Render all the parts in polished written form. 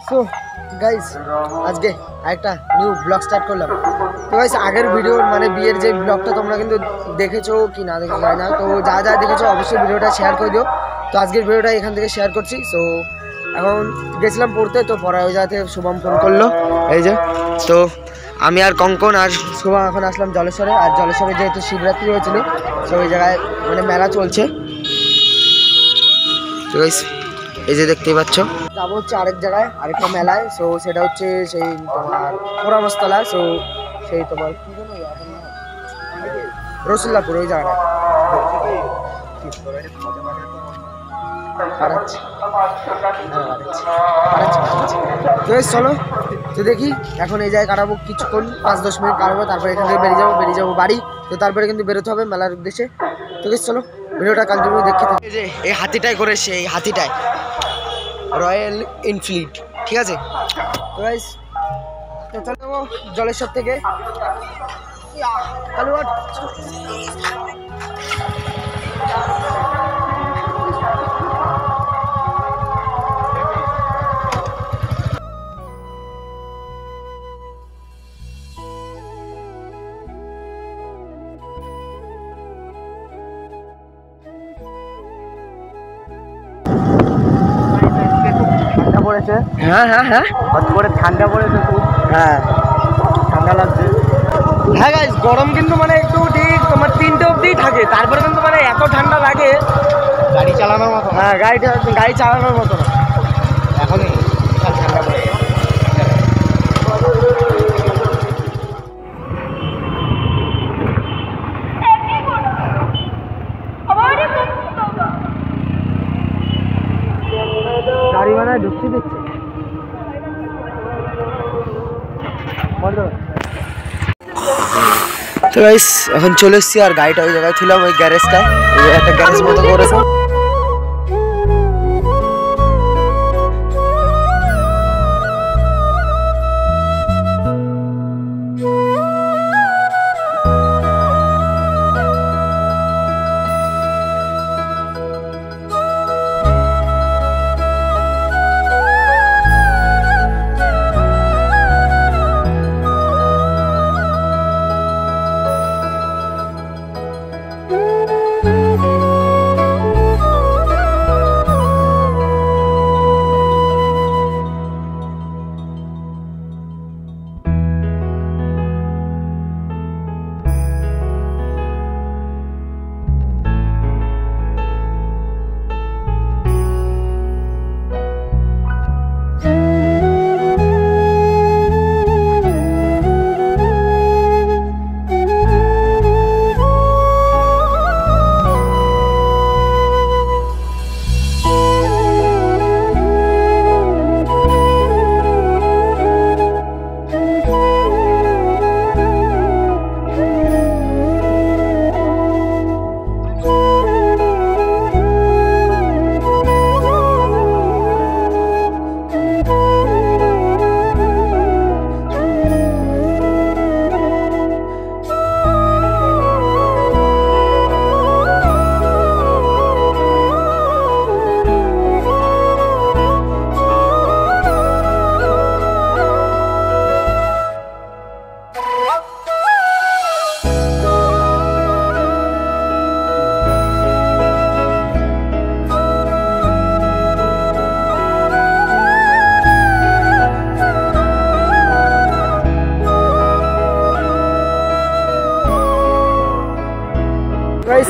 So guys আজকে একটা new blog start করলাম। তো গাইস আগের ভিডিওর মানে বিয়ের যে ব্লগটা তোমরা কিন্তু দেখেছো কি না দেখে যায় না, তো যা যা দেখেছো অবশ্যই ভিডিওটা শেয়ার করে দিও। তো আজকের ভিডিওটা এখান থেকে শেয়ার করছি। সো এখন গেছিলাম পড়তে, তো পড়া ওই জায়গা থেকে শুভম ফোন করলো, এই যে তো আমি আর কঙ্কন আর শুভম এখন আসলাম জলেশ্বরে। আর জলেশ্বরে যেহেতু শিবরাত্রি হয়েছিল, তো ওই জায়গায় মানে মেলা চলছে। তো গাইস এই যে দেখতেই পাচ্ছ, যাবো হচ্ছে আরেক জায়গায় আরেকটা মেলায়। সো সেটা হচ্ছে সেই তোমার পোড়ামস্তলা। সো সেই তোমার কি জানো রসুল্লাপুর, ওই জায়গাটা চলো। তো দেখি এখন এই জায়গায় কাটাবো কিছুক্ষণ, 5-10 মিনিট কাটাবো, তারপরে এখান থেকে বেরিয়ে যাবো বাড়ি। তো তারপরে কিন্তু বেরোতে হবে মেলার উদ্দেশ্যে। তো চলো ভিডিওটা কন্টিনিউ দেখতে থাকি। যে এই হাতিটাই করেছে, এই হাতিটাই রয়্যাল এনফিল্ড, ঠিক আছে। তো গাইস তো চলো জলেশ্বর থেকে পড়েছে। হ্যাঁ হ্যাঁ হ্যাঁ, কত করে ঠান্ডা পড়েছে খুব। হ্যাঁ ঠান্ডা লাগছে। হ্যাঁ গাইস গরম কিন্তু মানে একটু ঠিক তোমার 3টে অবধি থাকে, তারপরে কিন্তু মানে এত ঠান্ডা লাগে গাড়ি চালানোর মতো। হ্যাঁ গাড়ি চালানোর মতো না এখনই ঠান্ডা পড়ে। গাড়ি মানে ঢুকতে দিচ্ছে। তো গাইস এখন চলে এসেছি, আর গাড়িটা ওই জায়গায় ছিলাম ওই গ্যারেজটায়, একটা গ্যারেজ মতো করেছে।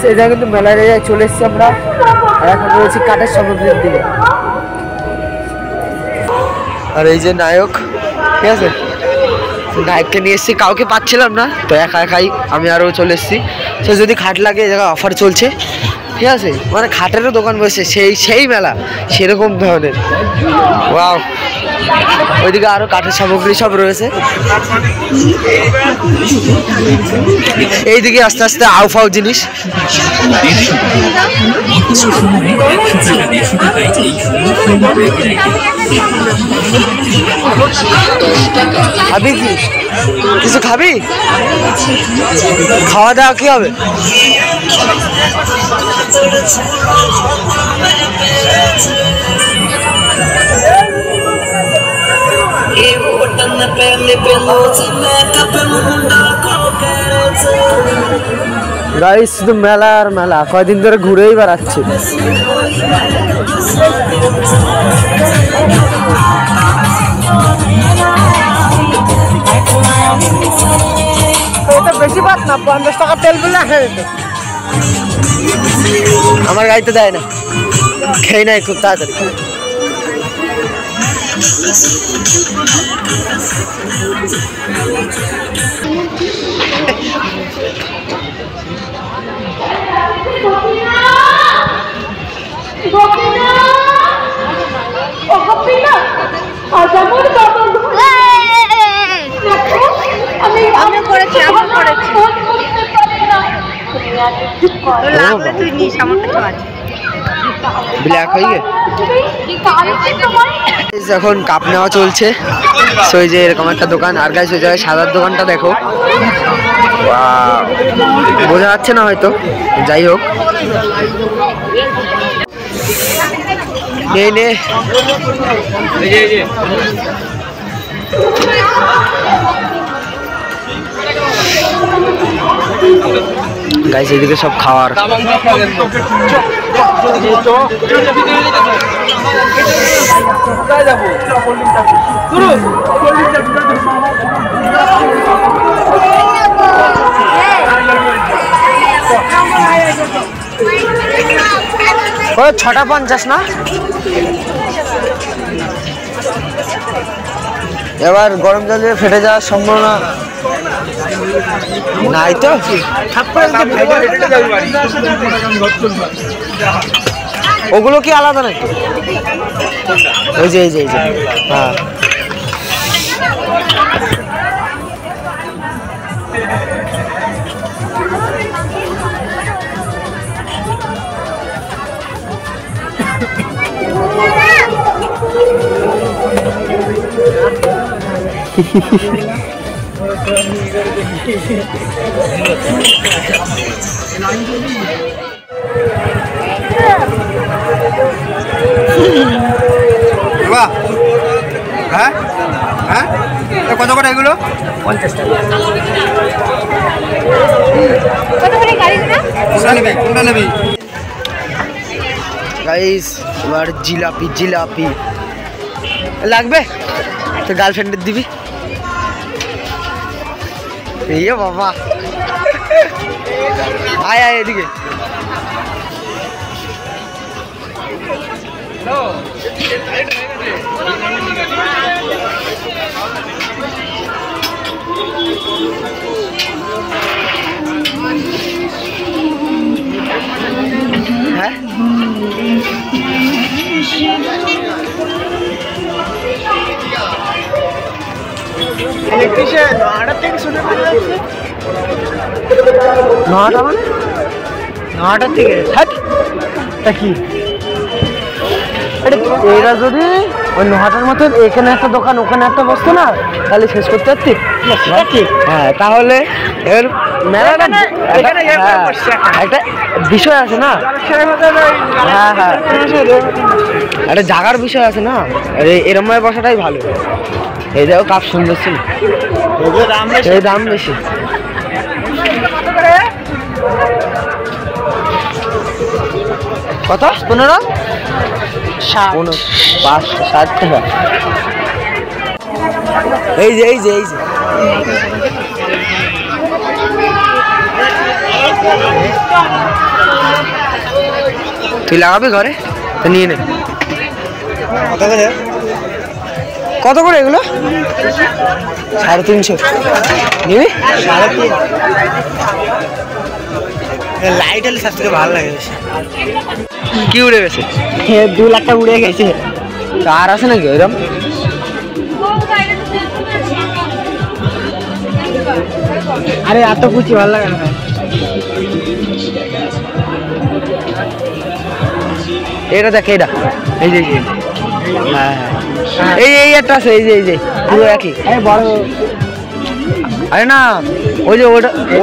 এই জায়গায় কিন্তু মেলার জায়গায় চলে এসেছি আমরা, আর এখন রয়েছি কাঠের সামগ্রীর দিকে। আর এই যে নায়ক, ঠিক আছে, নায়ককে নিয়ে এসেছি, কাউকে পাচ্ছিলাম না, তো একা একাই আমি আরও চলে এসেছি। তো যদি খাট লাগে এই জায়গায় অফার চলছে, ঠিক আছে, মানে খাটেরও দোকান বসে সেই মেলা সেরকম ধরনের। ওয়াও, ওইদিকে আরো কাঠের সামগ্রী সব রয়েছে। এইদিকে আস্তে আস্তে আউফাউ জিনিস। খাবি কি, কিছু খাবি? খাওয়া দাওয়া কি হবে? গাইস শুধু মেলা আর মেলা, কয়দিন ধরে ঘুরেই বেড়াচ্ছি। বেশি পাত না, 50 টাকা তেল বলে আসা যেত। আমার গাড়িতে দেয় না, খেয়ে নেয় খুব তাড়াতাড়ি। এখন কাপ নেওয়া চলছে, ওই যে এরকম একটা দোকান। আর গাইস ওই জায়গায় সাদার দোকানটা দেখো, বোঝা যাচ্ছে না হয়তো, যাই হোক। নে গাইস এদিকে সব খাওয়ার। ও 6:50 না? এবার গরম জল দিয়ে ফেটে যাওয়ার সম্ভাবনা নাই তো? ওগুলো কি আলাদা নাকি? ওই যে হ্যাঁ কত করে এগুলো? 50 টাকা। গাইস এবার জিলাপি লাগবে তো, গার্লফ্রেন্ডের দিবি। এই বাবা, আয় এদিকে। হ্যাঁ ইলেকট্রিশিয়ান 9টা থেকে শুরু করে যাচ্ছে। 9টা মানে 9টা থেকে তা কি এরা যদি ওই 9টার মতন এখানে একটা দোকান ওখানে একটা বসতো না, তাহলে শেষ করতে পারতি। হ্যাঁ তাহলে এর মেলাটা একটা বিষয় আছে না। হ্যাঁ একটা জাগার বিষয় আছে না, এরম বসাটাই ভালো। এই দেখো কাপ সুন্দর ছিল, এই দাম বেশি। কত? 15, 60 টাকা। এই যে তুই লাগাবি ঘরে তো নিয়ে নে। কত করে এগুলো? 350 নিবি? লাইট হলে সব থেকে ভালো লাগে। কি উড়ে গেছে? 2 লাখ টাকা উড়ে গেছে। আর আছে নাকি ওইরকম? আরে এত কিছু ভালো লাগে না। এটা দেখ, এটা এই যে হ্যাঁ এই একটা আছে, এই যে পুরো একই বড়। আরে না ওই যে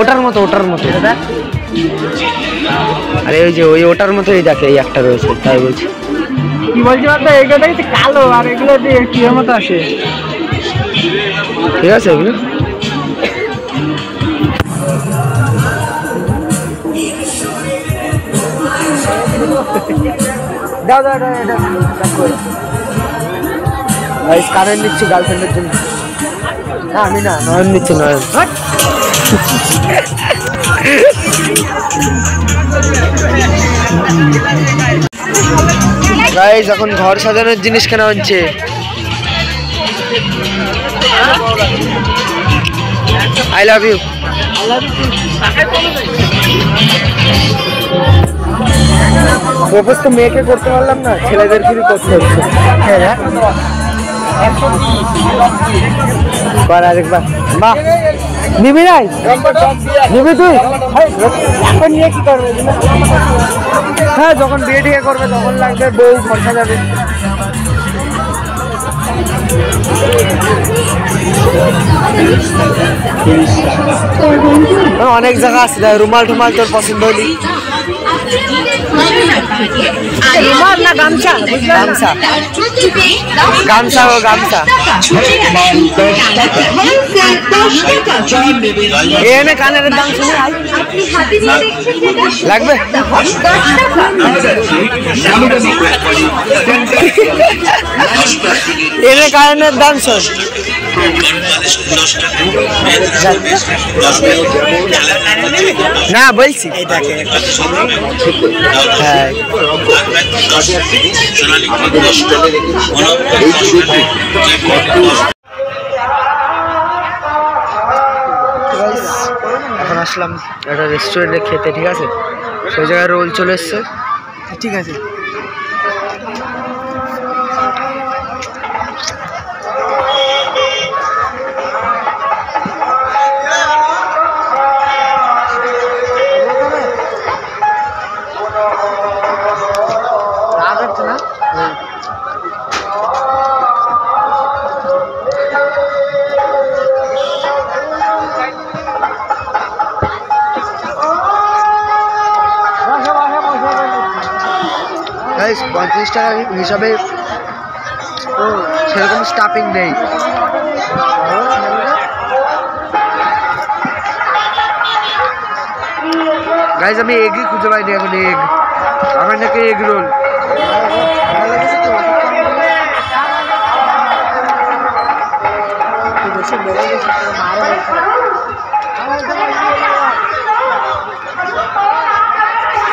ওটার মতো আরে ওই যে ওটার মতো এই দেখে এই একটা রয়েছে, তাই বলছি। কি বলছি বলতো, এইগুলো কালো আর এগুলো কি মতো আসে। ঠিক আছে এগুলো দাও দাও দাও এটা গাইস কারেন্ট নিচ্ছি গার্লফ্রেন্ডের জন্য না আমি না নয়ন নিচ্ছি নয়ন গাইস এখন ঘর সাজানোর জিনিস কেনা হচ্ছে আই লাভ ইউ প্রপোজ তো মেয়েকে করতে পারলাম না ছেলেদের কি করতে হচ্ছে হ্যাঁ কর আরেকবার বাহ নিবি নাই নিবি তুই এখন নিয়ে কি করবে হ্যাঁ যখন বিয়ে টিয়ে করবে তখন লাগবে বউ খরচা যাবে অনেক জায়গা আছে রুমাল টুমাল তোর পছন্দ হলি রুমাল না গামছা গামছা গামছা ও গামছা এনে কানের দাম শুনে লাগবে এনে কানের দাম শোন না বলছি হ্যাঁ এখন আসলাম একটা রেস্টুরেন্টে খেতে ঠিক আছে সেই জায়গায় রোল চলে এসছে ঠিক আছে गाइस 35 টাকা হিসাবে সেরকম স্টাফিং নেই গাইস আমি এগই খুঁজে পাইনি এখন এগ আমার নাকি এগ রোল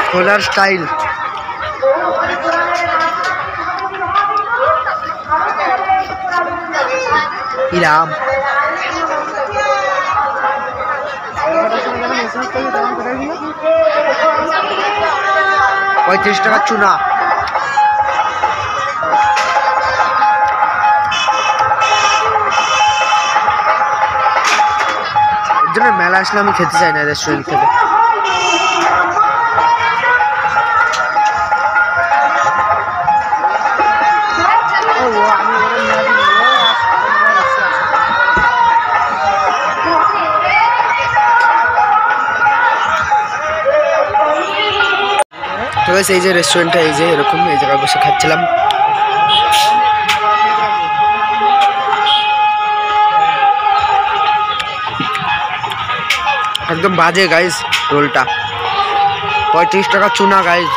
খোলার স্টাইল ইরাম 35 টাকা চুনা এর জন্য মেলা আসলে আমি খেতে চাই না রেস্টুরেন্ট থেকে তো গাইস এই যে রেস্টুরেন্টটা এই যে এরকম এই জায়গায় বসে খাচ্ছিলাম একদম বাজে গাইস রোলটা 35 টাকা চুনা গাইস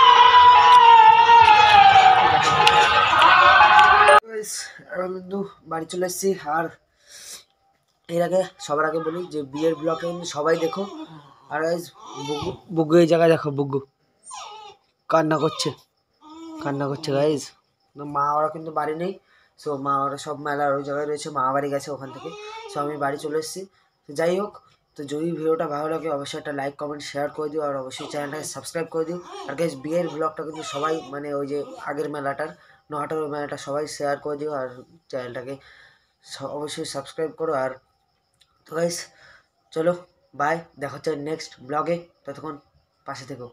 কিন্তু বাড়ি চলে এসেছি আর এর আগে সবার আগে বলি যে বিয়ের ব্লগে সবাই দেখো আর গাইস বুগু এই জায়গায় দেখো বুগু কান্না করছে গাইজ মা ওরা কিন্তু বাড়ি নেই সো মা ওরা সব মেলার ওই জায়গায় রয়েছে মা বাড়ি গেছে ওখান থেকে সো আমি বাড়ি চলে এসেছি তো যাই হোক তো যদি ভিডিওটা ভালো লাগে অবশ্যই একটা লাইক কমেন্ট শেয়ার করে দিও আর অবশ্যই চ্যানেলটাকে সাবস্ক্রাইব করে দিও আর গাইজ বিয়ের ব্লগটা কিন্তু সবাই মানে ওই যে আগের মেলাটার নহাটার মেলাটা সবাই শেয়ার করে দিও আর চ্যানেলটাকে অবশ্যই সাবস্ক্রাইব করো আর তো গাইজ চলো বাই দেখা হচ্ছে নেক্সট ব্লগে ততক্ষণ পাশে থেকো